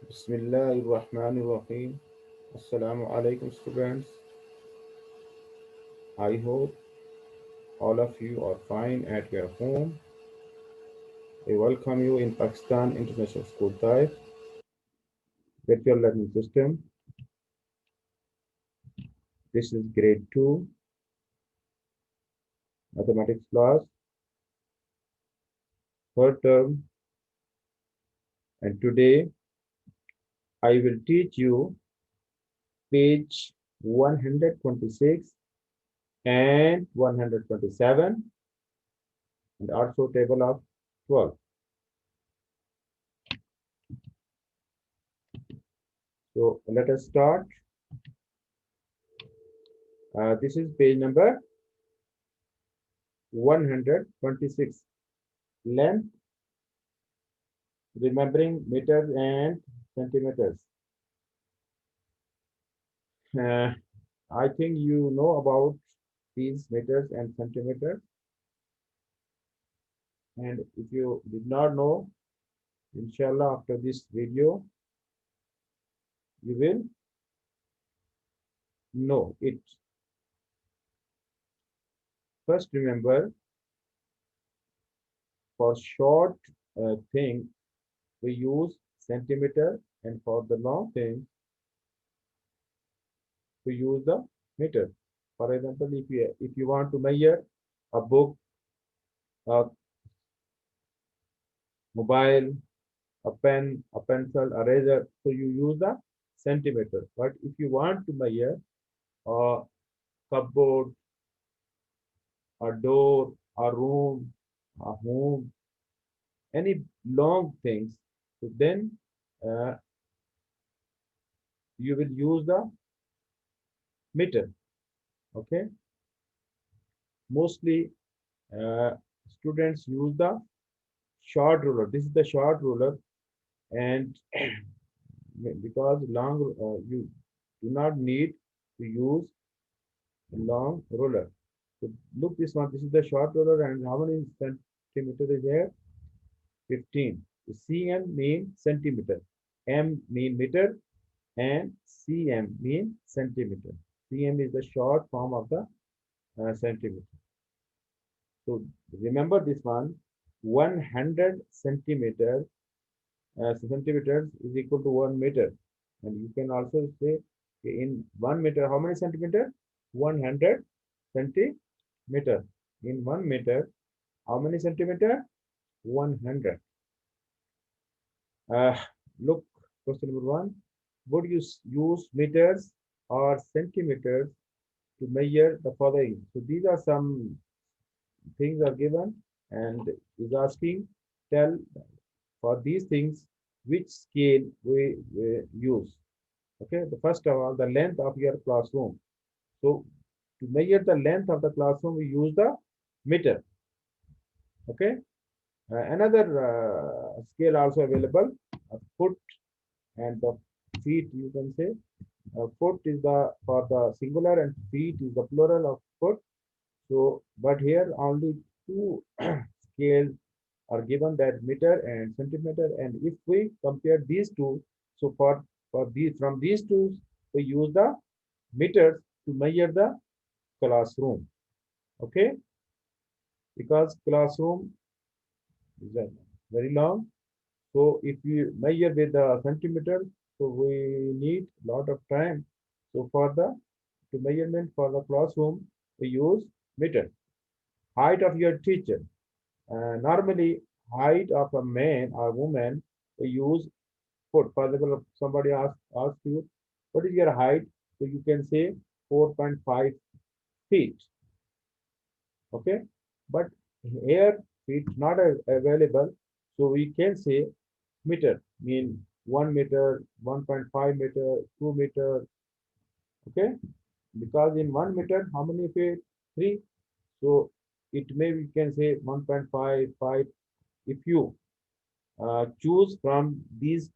Bismillahirrahmanirrahim. Assalamu alaikum, students. I hope all of you are fine at your home. I welcome you in Pakistan International School Type with your learning system. This is grade 2 mathematics class, third term, and today I will teach you page 126 and 127 and also table of 12. So let us start. This is page number 126. Length, remembering meters and centimeters. Uh, I think you know about these meters and centimeters. And if you did not know, inshallah, after this video, you will know it. First, remember for short thing, we use centimeter, and for the long thing, we use the meter. For example, if you want to measure a book, a mobile, a pen, a pencil, a razor, so you use the centimeter. But if you want to measure a cupboard, a door, a room, a home, any long things, so then uh, you will use the meter. Okay, mostly uh, students use the short ruler. This is the short ruler, and because long you do not need to use a long ruler. So look this one. This is the short ruler, and how many centimeter is there? 15. The cm mean centimeter, m mean meter, and cm mean centimeter. Cm is the short form of the centimeter. So remember this one. 100 centimeters is equal to 1 meter, and you can also say in 1 meter how many centimeter? 100 centimeter. In 1 meter, how many centimeter? 100. Uh, look, question number one. Would you use meters or centimeters to measure the following? So these are some things are given and is asking, tell for these things which scale we use. Okay, the first of all, the length of your classroom. So to measure the length of the classroom, we use the meter. Okay, another scale also available, a foot and the feet. You can say foot is the for the singular and feet is the plural of foot. So, but here only two scales are given, that meter and centimeter. And if we compare these two, so for these from these two, we use the meters to measure the classroom. Okay, because classroom is very long. So if you measure with the centimeter, so we need a lot of time. So for the to measurement for the classroom, we use meter. Height of your teacher. Normally, height of a man or woman, we use foot. For example, if somebody asks you, what is your height? So you can say 4.5 feet. Okay, but here feet not available, so we can say meter. Mean 1 meter, 1.5 meter, 2 meter. Okay, because in 1 meter, how many feet? Three. So it may we can say 1.5, 5. If you choose from these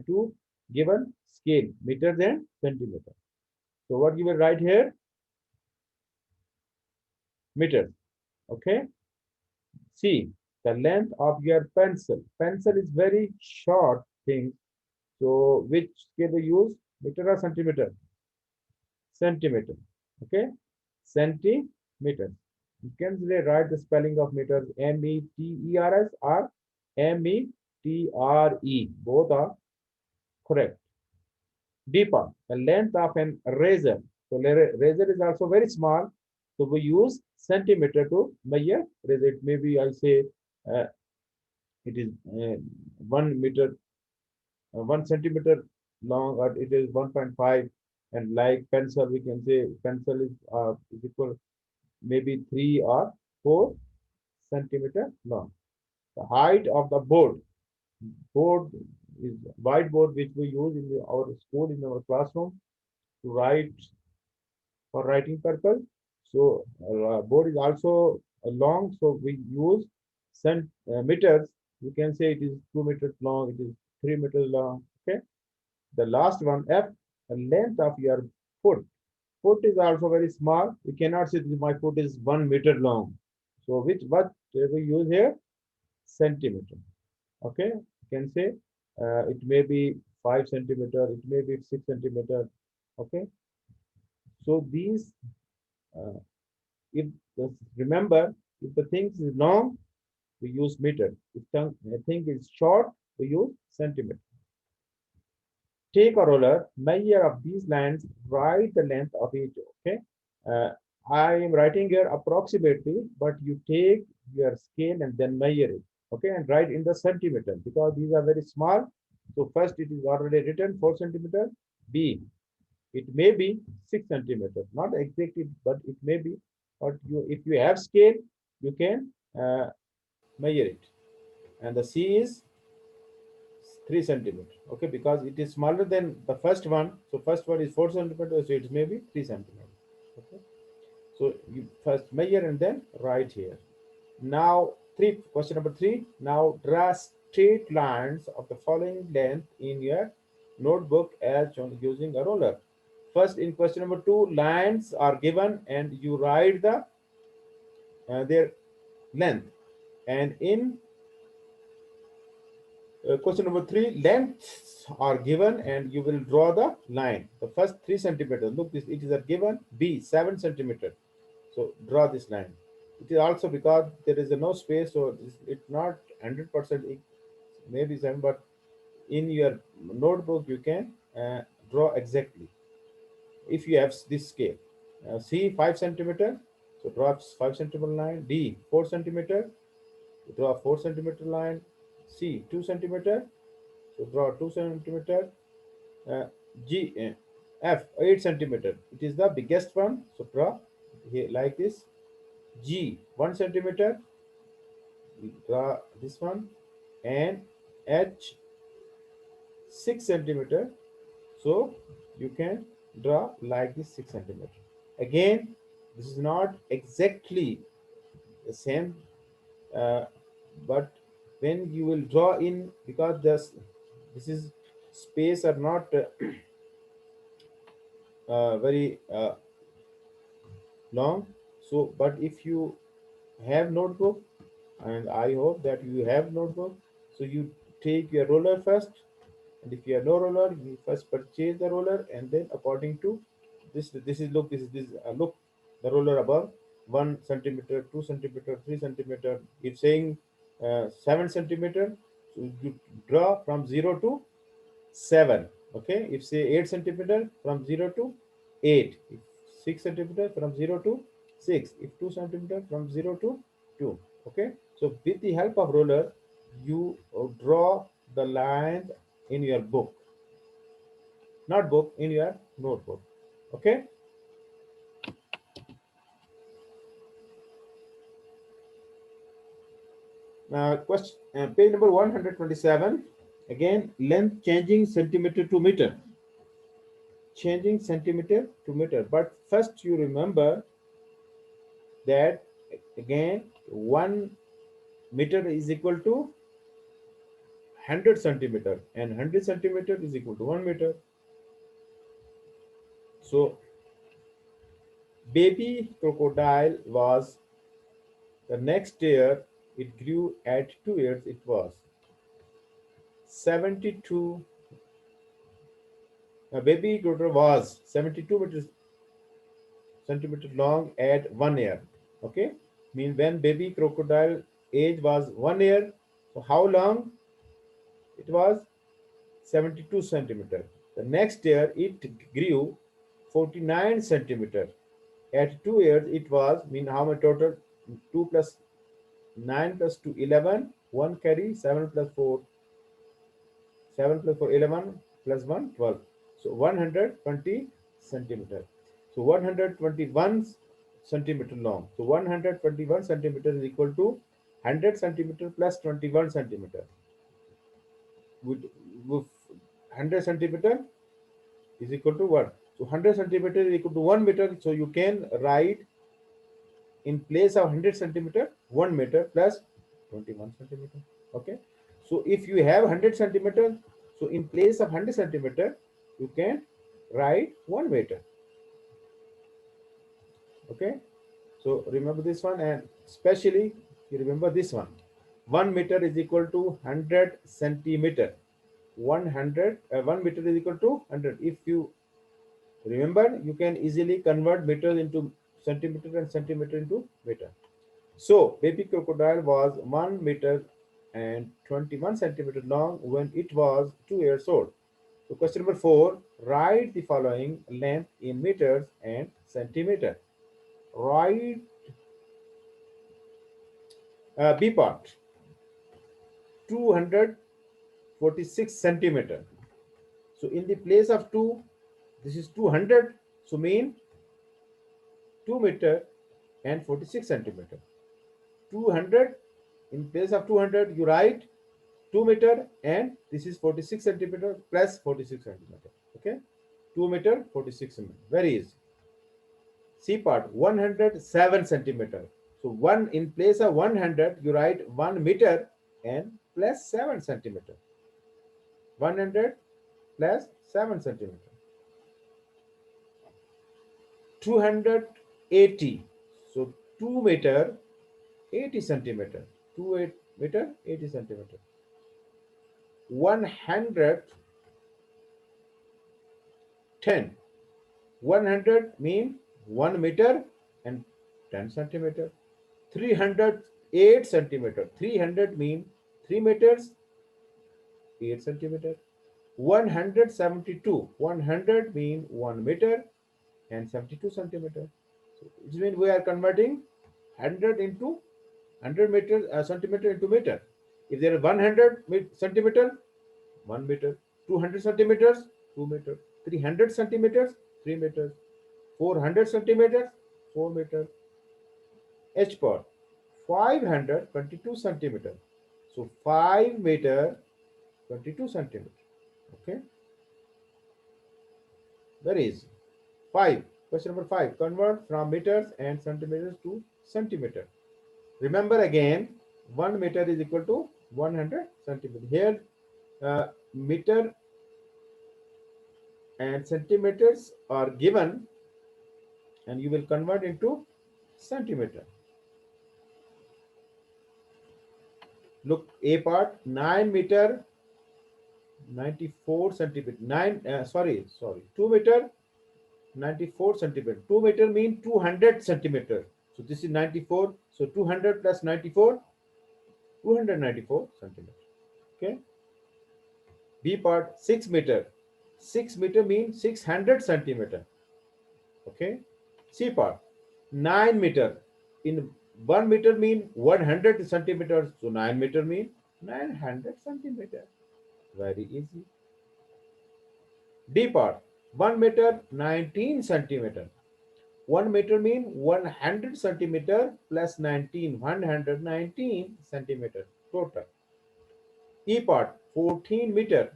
two given scale, meters and centimeter. So what you will write here? Meters. Okay. See the length of your pencil. Pencil is very short thing. So which scale we use? Meter or centimeter? Centimeter. Okay, centimeter. You can write the spelling of meters METERS or METRE. Both are correct. Deeper, the length of an razor. So razor is also very small. So we use centimeter to measure razor. It may be, I say, uh, it is 1 meter, 1 centimeter long, or it is 1.5. And like pencil, we can say pencil is equal maybe 3 or 4 centimeter long. The height of the board is whiteboard, which we use in our school, in our classroom to write for writing purpose. So board is also long, so we use meters. You can say it is 2 meters long, it is 3 meters long. Okay. The last one, F, the length of your foot. Foot is also very small. You cannot say my foot is 1 meter long. So what we use here? Centimeter. Okay. You can say it may be 5 centimeter, it may be 6 centimeter. Okay. So these, uh, if remember, if the thing is long, we use meter. If the thing is short, we use centimeter. Take a roller, measure of these lines, write the length of each. Okay. Uh, I am writing here approximately, but you take your scale and then measure it. Okay, and write in the centimeter because these are very small. So first it is already written 4 centimeter. B, it may be 6 centimeters, not exactly, but it may be. But if you have scale, you can measure it. And the C is 3 centimeters. Okay, because it is smaller than the first one. So first one is 4 centimeters, so it may be 3 centimeters. Okay, so you first measure and then write here. Now, question number three. Now draw straight lines of the following length in your notebook as shown using a ruler. First, in question number two, lines are given and you write their length. And in question number three, lengths are given and you will draw the line. The first 3 centimeters. Look, this it is a given. B, 7 centimeters. So draw this line. It is also because there is no space, so it's not 100%, maybe seven, but in your notebook you can draw exactly if you have this scale. C, 5 centimeter, so draw 5 centimeter line. D, 4 centimeter, draw 4 centimeter line. C, 2 centimeter, so draw 2 centimeter. Uh, G, F, 8 centimeter. It is the biggest one, so draw here like this. G, 1 centimeter, draw this one, and H, 6 centimeter. So you can draw like this 6 centimeter. Again, this is not exactly the same, uh, but when you will draw in, because this is space are not very long. So, but if you have notebook, and I hope that you have notebook, so you take your ruler first, and if you have no roller, you first purchase the roller, and then according to this is look, this look, the roller above 1 centimeter, 2 centimeter, 3 centimeter. If saying 7 centimeter, so you draw from 0 to 7. Okay, if say 8 centimeter, from 0 to 8. If 6 centimeter, from 0 to 6. If 2 centimeter, from 0 to 2. Okay, so with the help of roller, you draw the line in your book, not book, in your notebook. Okay. Question, page number 127. Again, length changing centimeter to meter. Changing centimeter to meter. But first you remember that again 1 meter is equal to 100 centimeter, and 100 centimeter is equal to 1 meter. So baby crocodile was, the next year it grew, at 2 years it was 72 A baby crocodile was 72 meters centimeter long at 1 year. Okay, mean when baby crocodile age was 1 year, so how long it was? 72 centimeter. The next year it grew 49 centimeter. At 2 years it was, mean how much total? 2 plus 9 plus 2 11, 1 carry, 7 plus 4, 7 plus 4 11 plus 1 12. So 120 centimeter. So 121 centimeter long. So 121 centimeter is equal to 100 centimeter plus 21 centimeter. With 100 centimeter is equal to what? So 100 centimeter is equal to 1 meter. So you can write in place of 100 centimeter 1 meter plus 21 centimeter. Okay, so if you have 100 centimeter, so in place of 100 centimeter you can write 1 meter. Okay, so remember this one, and especially you remember this one. 1 meter is equal to 100 centimeter. 1 meter is equal to 100. If you remember, you can easily convert meters into centimeter and centimeter into meter. So, baby crocodile was 1 meter and 21 centimeter long when it was 2 years old. So, question number 4, write the following length in meters and centimeter. Write B part 246 centimeter. So, in the place of 2, this is 200. So, mean 2 meter and 46 centimeter. 200, in place of 200 you write 2 meter, and this is 46 centimeter plus 46 centimeter. Okay, 2 meter 46 centimeter, very easy. C part 107 centimeter. So 1, in place of 100 you write 1 meter and plus 7 centimeter. 100 plus 7 centimeter. 280, so 2 meter 80 centimeter. 2 meter 80 centimeter. 110, 100 mean 1 meter and 10 centimeter. 308 centimeter. 300 mean 3 meters 8 centimeter. 172, 100 mean 1 meter and 72 centimeter. So it means we are converting 100 into 100 meter centimeter into meter. If there is 100 centimeter, 1 meter. 200 centimeters, 2 meters. 300 centimeters, 3 meters. 400 centimeters, 4 meters. H part 522 centimeter. So 5 meter 22 centimeter. Okay, very easy. 5. Question number 5. Convert from meters and centimeters to centimeter. Remember again, 1 meter is equal to 100 centimeter. Here, meter and centimeters are given, and you will convert into centimeter. Look, A part 9 meter 94 centimeter. 2 meter 94 centimeter. 2 meter mean 200 centimeter. So this is 94. So 200 plus 94, 294 centimeter. Okay. B part 6 meter. 6 meter means 600 centimeter. Okay. C part 9 meter. In 1 meter mean 100 centimeters. So 9 meter mean 900 centimeter. Very easy. D part 1 meter 19 centimeter. 1 meter mean 100 centimeter plus 19, 119 centimeter total. E part 14 meter.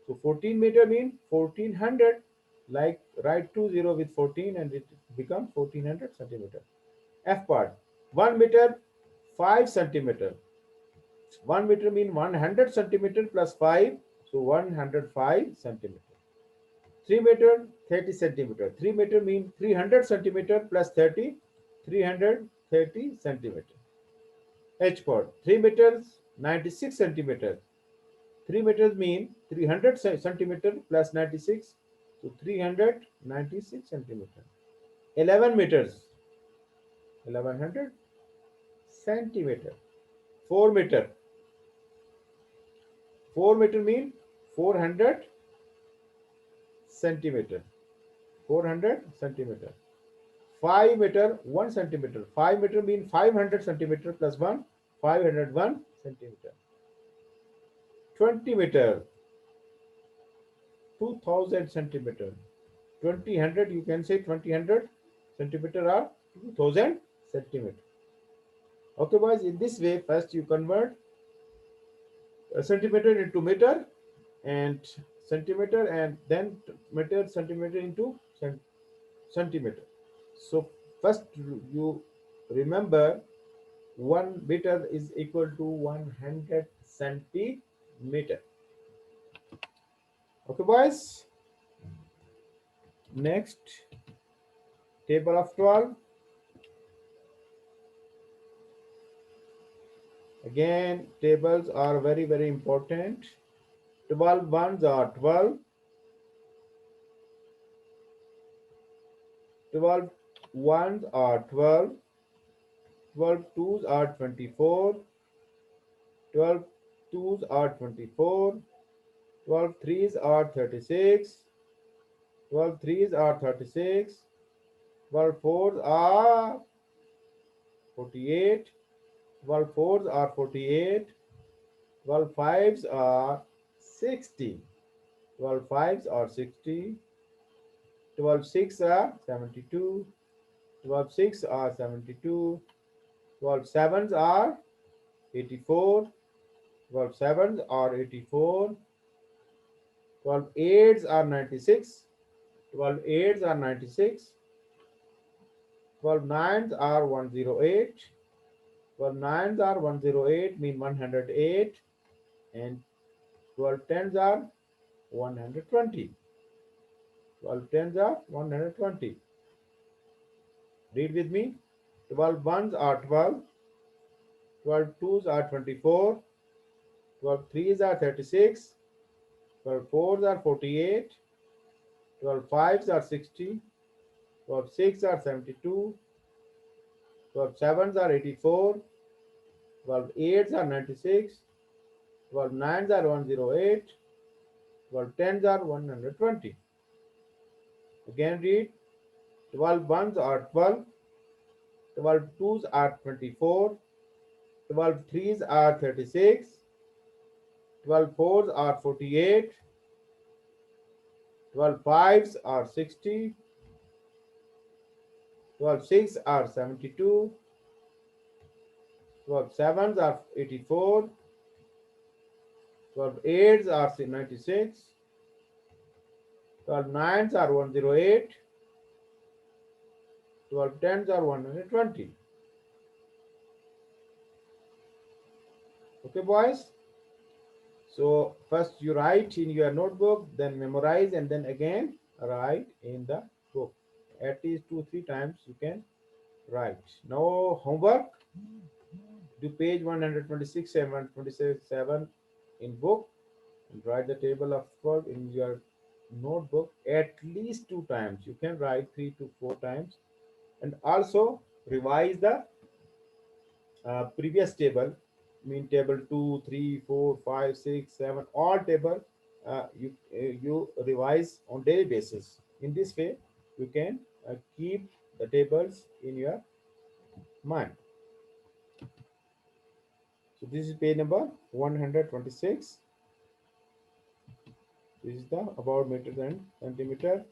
So 14 meter mean 1400, like write 20 with 14 and it become 1400 centimeter. F part 1 meter 5 centimeter. 1 meter mean 100 centimeter plus 5, so 105 centimeter. 3 meter 30 centimeter. 3 meter mean 300 centimeter plus 30, 330 centimeter. H part 3 meters 96 centimeter. 3 meters mean 300 centimeter plus 96, So 396 centimeter. 11 meters. 1100 centimeter. 4 meter. 4 meter mean 400 centimeter. 400 centimeter. 5 meter 1 centimeter. 5 meter mean 500 centimeter plus 1. 501 centimeter. 20 meter 2000 centimeter. 2000 you can say 2000 centimeter or 2000 centimeter. Okay boys, in this way first you convert a centimeter into meter and centimeter, and then meter centimeter into centimeter. So first you remember 1 meter is equal to 100 centimeter. Okay boys, next table of 12. Again, tables are very important. 12 ones are 12. 12 ones are 12. 12 twos are 24. 12 twos are 24. 12 threes are 36. 12 threes are 36. 12 fours are 48. 12 fours are 48. 12 fives are 60. 12 fives are 60. 12 six are 72. 12 six are 72. 12 sevens are 84. 12 sevens are 84. 12 eights are 96. 12 eights are 96. 12 nines are 108. 12 nines are 108 mean 108, and 12 tens are 120. 12 tens are 120. Read with me. 12 ones are 12. 12 twos are 24. 12 threes are 36. 12 fours are 48. 12 fives are 60. 12 six are 72. 12 sevens are 84. 12 eights are 96. 12 nines are 108. 12 tens are 120. Again read. 12 ones are 12. 12 twos are 24. 12 threes are 36. 12 fours are 48. 12 fives are 60. 12 six are 72. 12 sevens are 84. 12 eights are 96. 12 nines are 108. 12 tens are 120. Okay boys, so first you write in your notebook, then memorize, and then again write in the book. At least 2-3 times you can write. Now homework, do page 126 and 127 in book, and write the table of 12 in your notebook at least 2 times. You can write 3 to 4 times, and also revise the previous table, mean table 2, 3, 4, 5, 6, 7, all table you revise on daily basis. In this way you can keep the tables in your mind. So this is page number 126. This is the about meters and centimeter,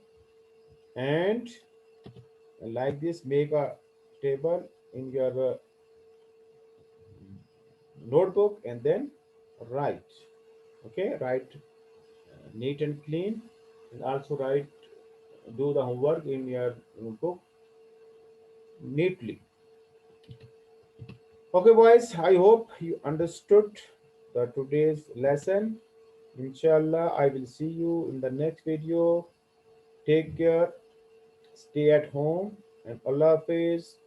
and like this make a table in your notebook and then write. Okay, write neat and clean, and also write, do the homework in your book neatly. Okay boys, I hope you understood the today's lesson. Inshallah, I will see you in the next video. Take care, stay at home, and Allah Hafiz.